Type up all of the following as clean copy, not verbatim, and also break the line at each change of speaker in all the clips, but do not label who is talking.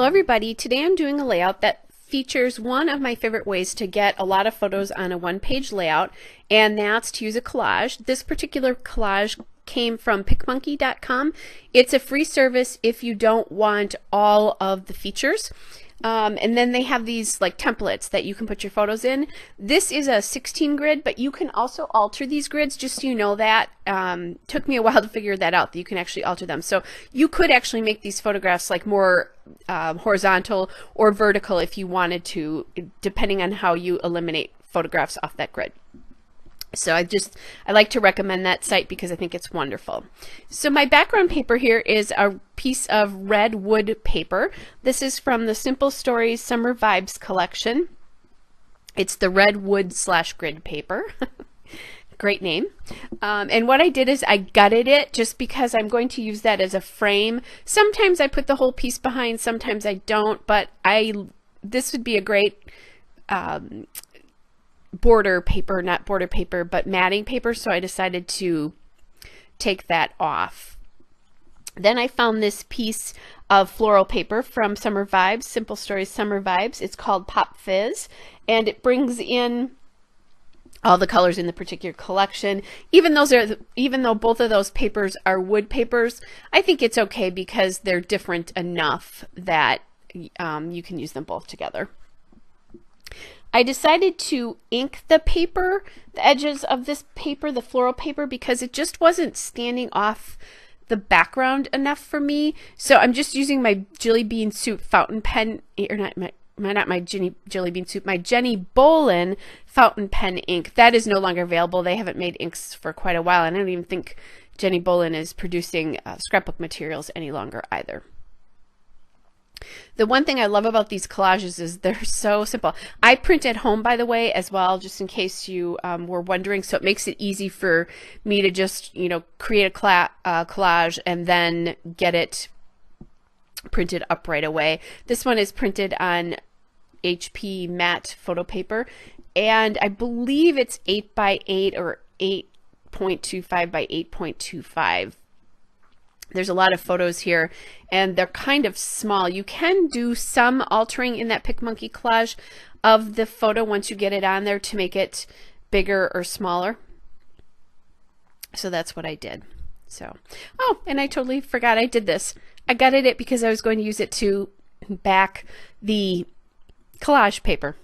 Hello everybody, today I'm doing a layout that features one of my favorite ways to get a lot of photos on a one-page layout, and that's to use a collage. This particular collage came from picmonkey.com. It's a free service if you don't want all of the features. And then they have these like templates that you can put your photos in. This is a 16 grid, but you can also alter these grids, just so you know that. Took me a while to figure that out, that you can actually alter them. So you could actually make these photographs like more horizontal or vertical if you wanted to, depending on how you eliminate photographs off that grid. So I like to recommend that site because I think it's wonderful. So my background paper here is a piece of red wood paper. This is from the Simple Stories Summer Vibes collection. It's the red wood / grid paper. Great name. And what I did is I gutted it just because I'm going to use that as a frame. Sometimes I put the whole piece behind, sometimes I don't, but this would be a great border paper, not border paper, but matting paper, so I decided to take that off. Then I found this piece of floral paper from Summer Vibes, Simple Stories Summer Vibes. It's called Pop Fizz, and it brings in all the colors in the particular collection. Even though both of those papers are wood papers, I think it's okay because they're different enough that you can use them both together. I decided to ink the paper, the edges of this paper, the floral paper, because it just wasn't standing off the background enough for me. So I'm just using my Jelly Bean Soup fountain pen, or not my Jelly Bean Soup, my Jenny Bolin fountain pen ink. That is no longer available. They haven't made inks for quite a while, and I don't even think Jenny Bolin is producing scrapbook materials any longer either. The one thing I love about these collages is they're so simple. I print at home, by the way, as well, just in case you were wondering. So it makes it easy for me to just, create a collage and then get it printed up right away. This one is printed on HP matte photo paper, and I believe it's 8x8 or 8.25 by 8.25. There's a lot of photos here, and they're kind of small. You can do some altering in that PicMonkey collage of the photo once you get it on there to make it bigger or smaller. So that's what I did. So, oh, and I totally forgot I did this. I gutted it because I was going to use it to back the collage paper.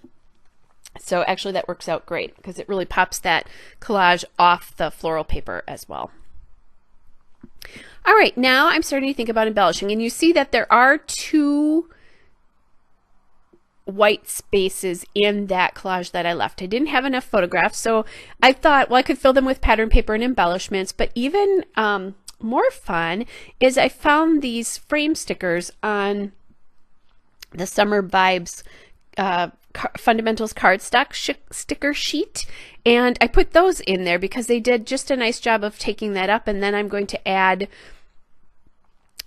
So actually that works out great because it really pops that collage off the floral paper as well. All right, now I'm starting to think about embellishing, and you see that there are two white spaces in that collage that I left. I didn't have enough photographs, so I thought, well, I could fill them with pattern paper and embellishments, but even more fun is I found these frame stickers on the Summer Vibes Fundamentals cardstock sticker sheet, and I put those in there because they did just a nice job of taking that up, and then I'm going to add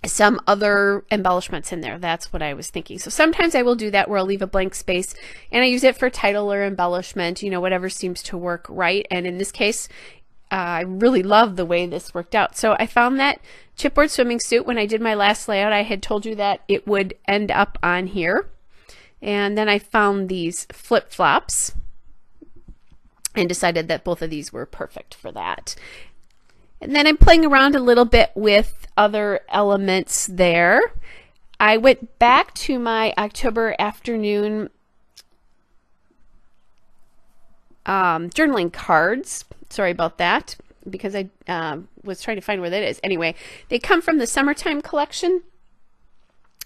some other embellishments in there. That's what I was thinking. So sometimes I will do that where I'll leave a blank space and I use it for title or embellishment, whatever seems to work right. And in this case, I really love the way this worked out. So I found that chipboard swimming suit when I did my last layout. I had told you that it would end up on here. And then I found these flip-flops and decided that both of these were perfect for that. And then I'm playing around a little bit with other elements there. I went back to my October afternoon journaling cards. Sorry about that, because I was trying to find where that is. Anyway, they come from the Summertime collection,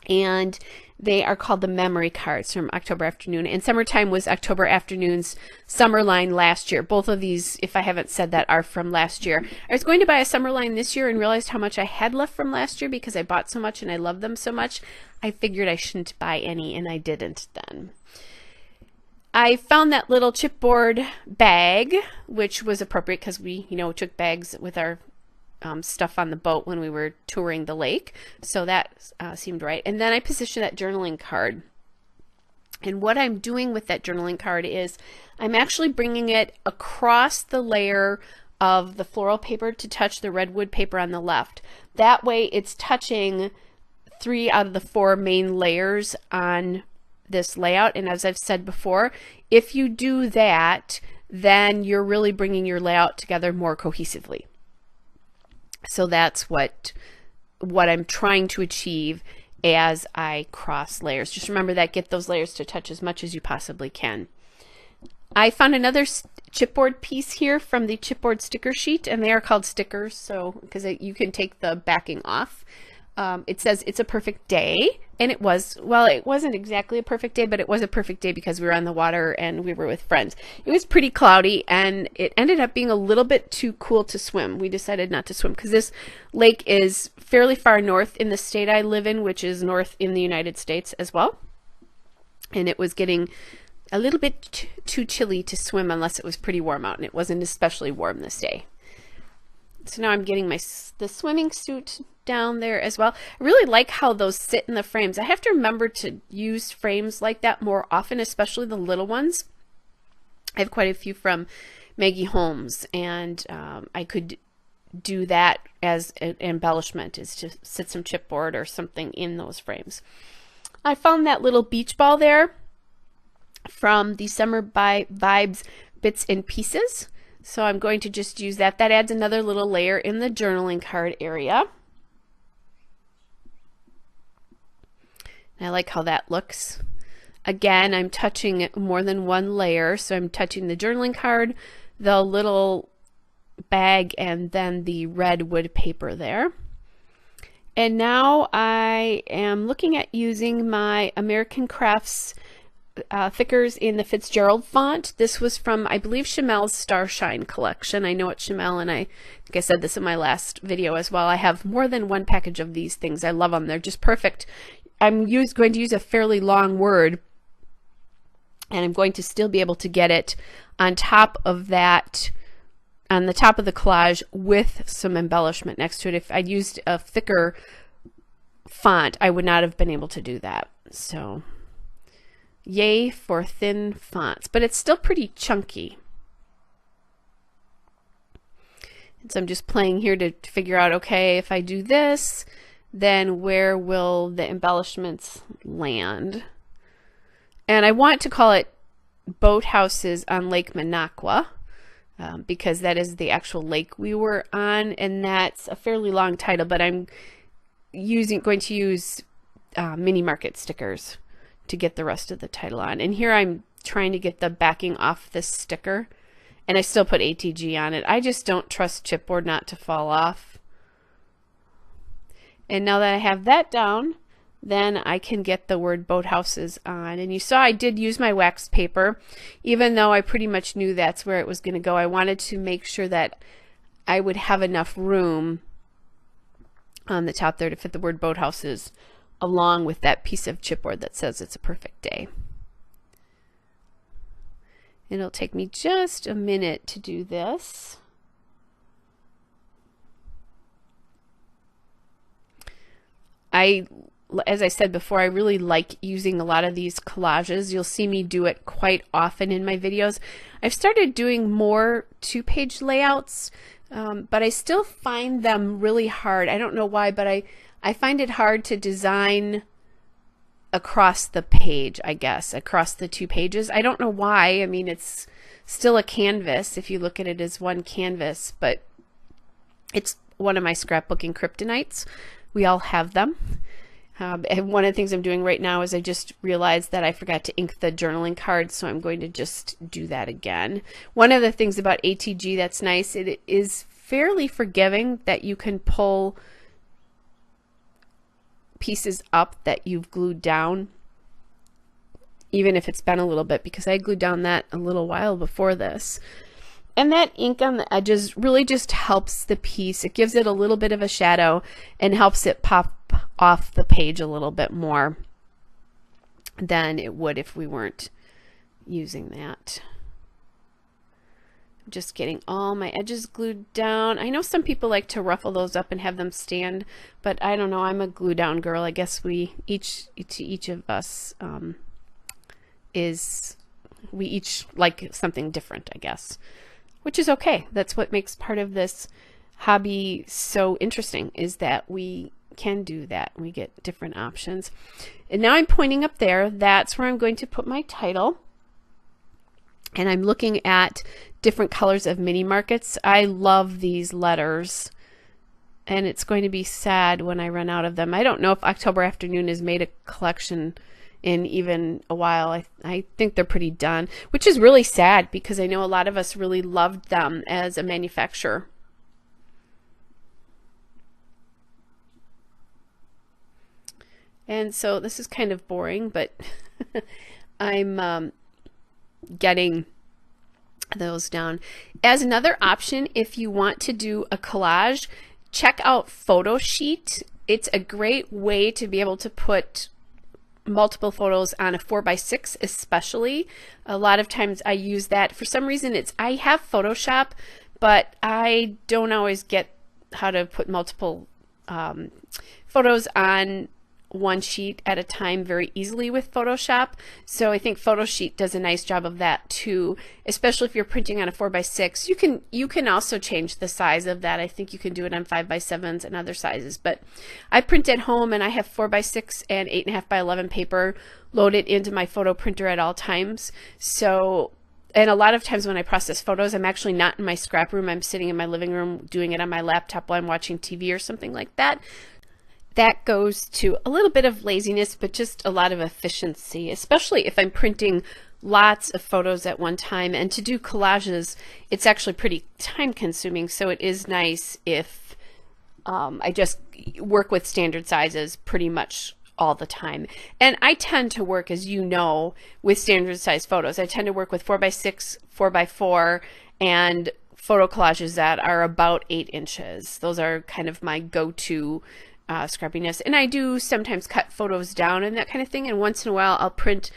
and they are called the memory cards from October Afternoon, and Summertime was October Afternoon's summer line last year. Both of these, if I haven't said that, are from last year. I was going to buy a summer line this year and realized how much I had left from last year because I bought so much and I love them so much. I figured I shouldn't buy any, and I didn't then. I found that little chipboard bag, which was appropriate because we, took bags with our stuff on the boat when we were touring the lake, so that seemed right. And then I positioned that journaling card, and what I'm doing with that journaling card is I'm actually bringing it across the layer of the floral paper to touch the redwood paper on the left. That way it's touching 3 out of the 4 main layers on this layout. And as I've said before, if you do that, then you're really bringing your layout together more cohesively. So that's what I'm trying to achieve as I cross layers. Just remember that, get those layers to touch as much as you possibly can. I found another chipboard piece here from the chipboard sticker sheet, and they are called stickers, so because you can take the backing off. It says it's a perfect day, and it was. Well, it wasn't exactly a perfect day, but it was a perfect day because we were on the water and we were with friends. It was pretty cloudy, and it ended up being a little bit too cool to swim. We decided not to swim because this lake is fairly far north in the state I live in, which is north in the United States as well. And it was getting a little bit too chilly to swim unless it was pretty warm out, and it wasn't especially warm this day. So now I'm getting the swimming suit down there as well. I really like how those sit in the frames. I have to remember to use frames like that more often, especially the little ones. I have quite a few from Maggie Holmes, and I could do that as an embellishment, is to sit some chipboard or something in those frames. I found that little beach ball there from the Summer Vibes Bits and Pieces. So I'm going to just use that. That adds another little layer in the journaling card area. I like how that looks. Again, I'm touching more than one layer. So I'm touching the journaling card, the little bag, and then the red wood paper there. And now I am looking at using my American Crafts thickers in the Fitzgerald font. This was from, I believe, Chamel's Starshine collection. I know it's Chamel, and I think I said this in my last video as well. I have more than one package of these things. I love them. They're just perfect. I'm going to use a fairly long word, and I'm going to still be able to get it on top of that, on the top of the collage with some embellishment next to it. If I'd used a thicker font, I would not have been able to do that. So yay for thin fonts, but it's still pretty chunky. And so I'm just playing here to figure out, okay, if I do this, then where will the embellishments land? And I want to call it Boathouses on Lake Minocqua, because that is the actual lake we were on, and that's a fairly long title, but I'm going to use mini market stickers to get the rest of the title on. And here I'm trying to get the backing off this sticker, and I still put ATG on it. I just don't trust chipboard not to fall off. And now that I have that down, then I can get the word Boathouses on. And you saw I did use my wax paper, even though I pretty much knew that's where it was going to go. I wanted to make sure that I would have enough room on the top there to fit the word Boathouses along with that piece of chipboard that says it's a perfect day. It'll take me just a minute to do this. As I said before, I really like using a lot of these collages. You'll see me do it quite often in my videos. I've started doing more two-page layouts, but I still find them really hard. I don't know why, but I find it hard to design across the page, I guess, across the 2 pages. I don't know why. I mean, it's still a canvas if you look at it as one canvas, but it's one of my scrapbooking kryptonites. We all have them. And one of the things I'm doing right now is I just realized that I forgot to ink the journaling card, so I'm going to just do that again. One of the things about ATG that's nice, it is fairly forgiving that you can pull pieces up that you've glued down, even if it's been a little bit, because I glued down that a little while before this. And that ink on the edges really just helps the piece. It gives it a little bit of a shadow and helps it pop off the page a little bit more than it would if we weren't using that. Just getting all my edges glued down. I know some people like to ruffle those up and have them stand, but I don't know. I'm a glue down girl. I guess we each of us we each like something different, I guess, which is okay. That's what makes part of this hobby so interesting, is that we can do that. We get different options. And now I'm pointing up there. That's where I'm going to put my title. And I'm looking at different colors of mini markets. I love these letters. And it's going to be sad when I run out of them. I don't know if October Afternoon has made a collection in even a while. I think they're pretty done, which is really sad because I know a lot of us really loved them as a manufacturer. And so this is kind of boring, but I'm getting those down. As another option, if you want to do a collage, check out Photo Sheet. It's a great way to be able to put multiple photos on a 4x6 especially. A lot of times I use that. For some reason I have Photoshop, but I don't always get how to put multiple photos on one sheet at a time very easily with Photoshop. So I think Photo Sheet does a nice job of that too, especially if you're printing on a 4x6. You can also change the size of that. I think you can do it on 5x7s and other sizes, but I print at home and I have 4x6 and 8.5x11 paper loaded into my photo printer at all times. So, and a lot of times when I process photos, I'm actually not in my scrap room. I'm sitting in my living room doing it on my laptop while I'm watching TV or something like that. That goes to a little bit of laziness, but just a lot of efficiency, especially if I'm printing lots of photos at one time. And to do collages, it's actually pretty time consuming. So it is nice if I just work with standard sizes pretty much all the time. And I tend to work, as you know, with standard size photos. I tend to work with 4x6, 4x4, and photo collages that are about 8 inches. Those are kind of my go-to scrappiness. And I do sometimes cut photos down and that kind of thing, and once in a while I'll print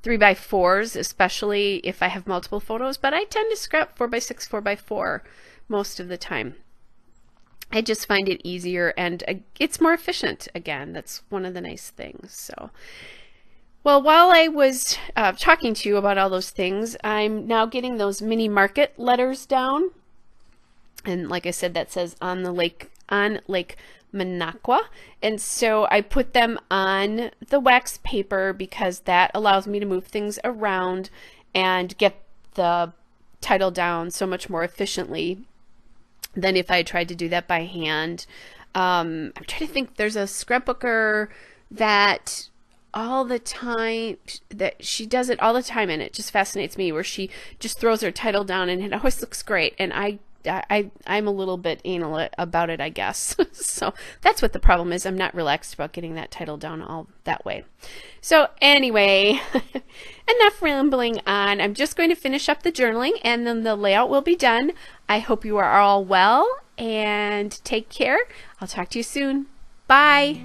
3x4s, especially if I have multiple photos, but I tend to scrap 4x6, 4x4 most of the time. I just find it easier and it's more efficient. Again, that's one of the nice things. So, well, while I was talking to you about all those things, I'm now getting those mini market letters down. And like I said, that says on Lake Minocqua, and so I put them on the wax paper because that allows me to move things around and get the title down so much more efficiently than if I tried to do that by hand. I'm trying to think, there's a scrapbooker that all the time, that she does it all the time, and it just fascinates me, where she just throws her title down and it always looks great, and I'm a little bit anal about it, I guess. So that's what the problem is. I'm not relaxed about getting that title down all that way. So anyway, enough rambling on. I'm just going to finish up the journaling and then the layout will be done. I hope you are all well and take care. I'll talk to you soon. Bye.